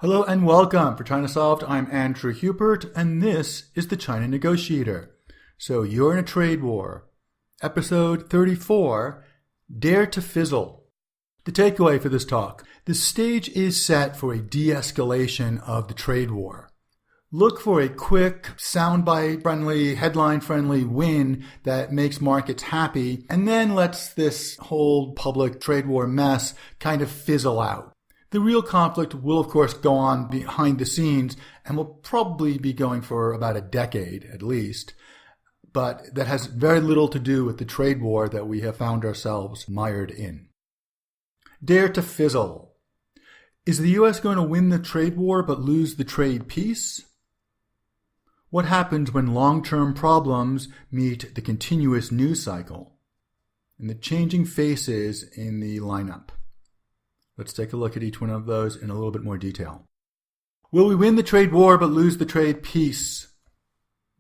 Hello and welcome. For China Solved, I'm Andrew Hubert, and this is the China Negotiator. So you're in a trade war. Episode 34, Dare to Fizzle. The takeaway for this talk: the stage is set for a de-escalation of the trade war. Look for a quick, soundbite-friendly, headline-friendly win that makes markets happy, and then lets this whole public trade war mess kind of fizzle out. The real conflict will, of course, go on behind the scenes and will probably be going for about a decade at least, but that has very little to do with the trade war that we have found ourselves mired in. Dare to fizzle. Is the U.S. going to win the trade war but lose the trade peace? What happens when long-term problems meet the continuous news cycle and the changing faces in the lineup? Let's take a look at each one of those in a little bit more detail. Will we win the trade war but lose the trade peace?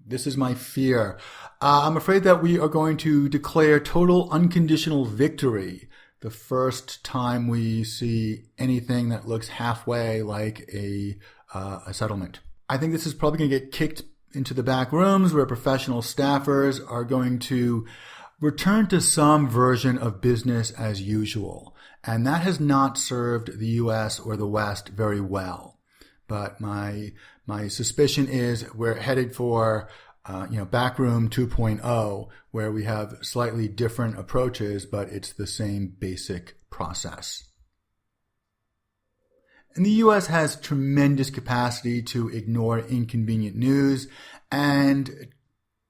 This is my fear. I'm afraid that we are going to declare total unconditional victory the first time we see anything that looks halfway like a settlement. I think this is probably going to get kicked into the back rooms where professional staffers are going to return to some version of business as usual. And that has not served the U.S. or the West very well. But my suspicion is we're headed for backroom 2.0, where we have slightly different approaches, but it's the same basic process. And the U.S. has tremendous capacity to ignore inconvenient news, and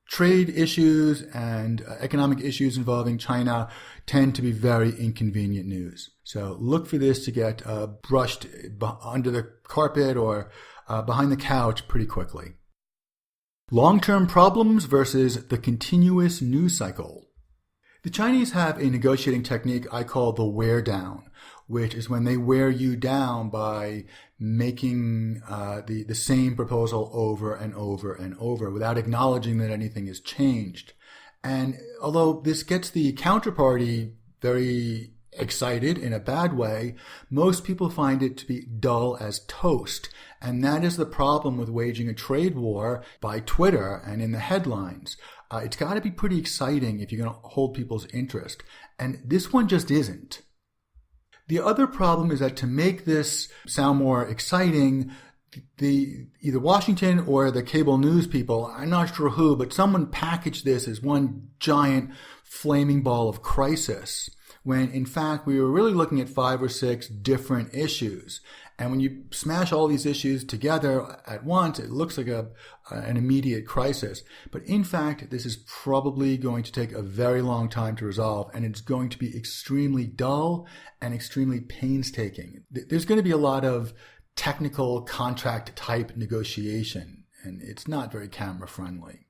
trade issues and economic issues involving China tend to be very inconvenient news. So look for this to get brushed under the carpet or behind the couch pretty quickly. Long-term problems versus the continuous news cycle. The Chinese have a negotiating technique I call the wear down, which is when they wear you down by making the same proposal over and over and over without acknowledging that anything has changed. And although this gets the counterparty very excited in a bad way, most people find it to be dull as toast. And that is the problem with waging a trade war by Twitter and in the headlines. It's got to be pretty exciting if you're going to hold people's interest. And this one just isn't. The other problem is that to make this sound more exciting, either Washington or the cable news people, I'm not sure who, but someone packaged this as one giant flaming ball of crisis, when in fact we were really looking at 5 or 6 different issues. And when you smash all these issues together at once, it looks like an immediate crisis. But in fact, this is probably going to take a very long time to resolve, and it's going to be extremely dull and extremely painstaking. There's going to be a lot of technical contract type negotiation, and it's not very camera friendly.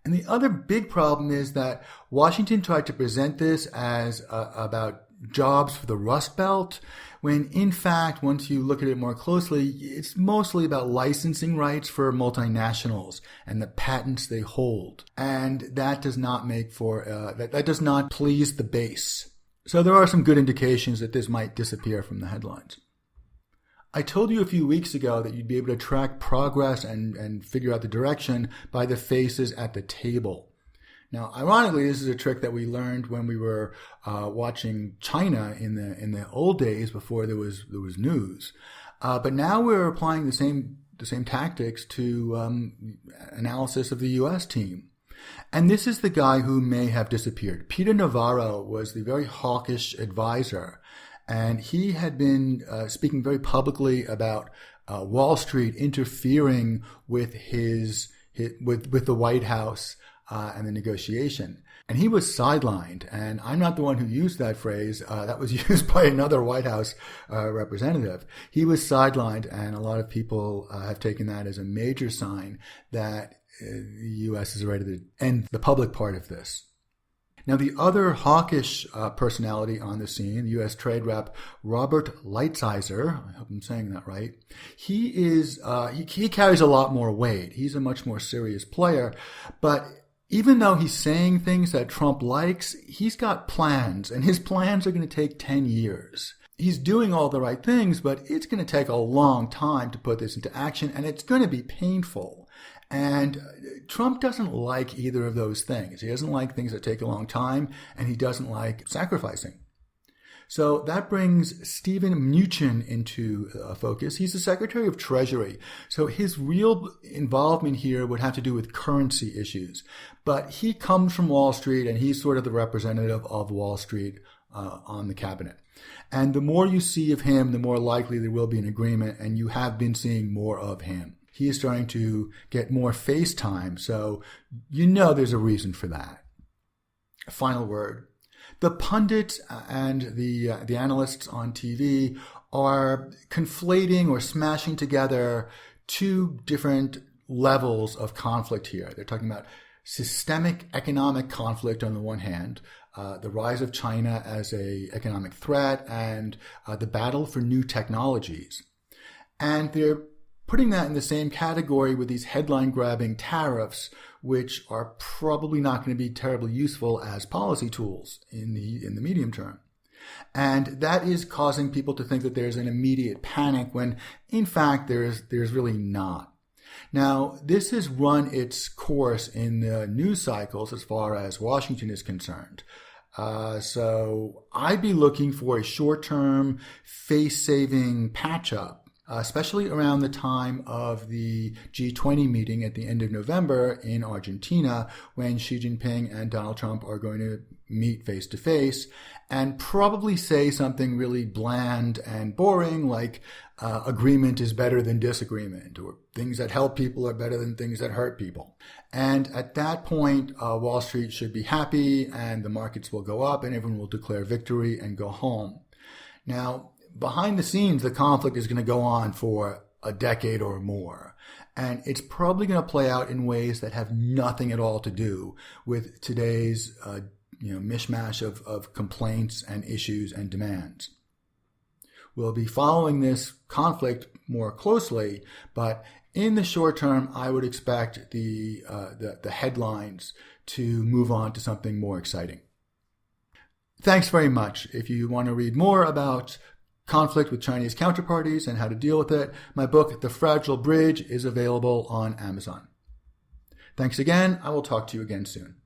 And the other big problem is that Washington tried to present this as about jobs for the Rust Belt, when in fact, once you look at it more closely, it's mostly about licensing rights for multinationals and the patents they hold. And that does not make for, that does not please the base. So there are some good indications that this might disappear from the headlines. I told you a few weeks ago that you'd be able to track progress and figure out the direction by the faces at the table. Now, ironically, this is a trick that we learned when we were watching China in the old days before there was news. But now we're applying the same tactics to analysis of the U.S. team. And this is the guy who may have disappeared. Peter Navarro was the very hawkish advisor, and he had been speaking very publicly about Wall Street interfering with with the White House and the negotiation. And he was sidelined, and I'm not the one who used that phrase. That was used by another White House representative. He was sidelined, and a lot of people have taken that as a major sign that the U.S. is ready to end the public part of this. Now, the other hawkish personality on the scene, the U.S. Trade Rep Robert Lighthizer, I hope I'm saying that right, he carries a lot more weight. He's a much more serious player, but even though he's saying things that Trump likes, he's got plans, and his plans are going to take 10 years. he's doing all the right things, but it's going to take a long time to put this into action, and it's going to be painful. And Trump doesn't like either of those things. He doesn't like things that take a long time, and he doesn't like sacrificing. So that brings Steven Mnuchin into focus. He's the Secretary of Treasury. So his real involvement here would have to do with currency issues. But he comes from Wall Street, and he's sort of the representative of Wall Street on the cabinet. And the more you see of him, the more likely there will be an agreement, and you have been seeing more of him. He is starting to get more face time, so you know there's a reason for that. Final word. The pundits and the analysts on TV are conflating or smashing together two different levels of conflict here. They're talking about systemic economic conflict on the one hand, the rise of China as an economic threat, and the battle for new technologies. And they're putting that in the same category with these headline-grabbing tariffs, which are probably not going to be terribly useful as policy tools in the medium term. And that is causing people to think that there's an immediate panic when, in fact, there's really not. Now, this has run its course in the news cycles as far as Washington is concerned. So I'd be looking for a short-term, face-saving patch-up, especially around the time of the G20 meeting at the end of November in Argentina, when Xi Jinping and Donald Trump are going to meet face-to-face and probably say something really bland and boring like agreement is better than disagreement, or things that help people are better than things that hurt people. And at that point, Wall Street should be happy and the markets will go up and everyone will declare victory and go home. Now, behind the scenes, the conflict is going to go on for a decade or more. And it's probably going to play out in ways that have nothing at all to do with today's mishmash of complaints and issues and demands. We'll be following this conflict more closely, but in the short term, I would expect the headlines to move on to something more exciting. Thanks very much. If you want to read more about conflict with Chinese counterparties and how to deal with it, my book, The Fragile Bridge, is available on Amazon. Thanks again. I will talk to you again soon.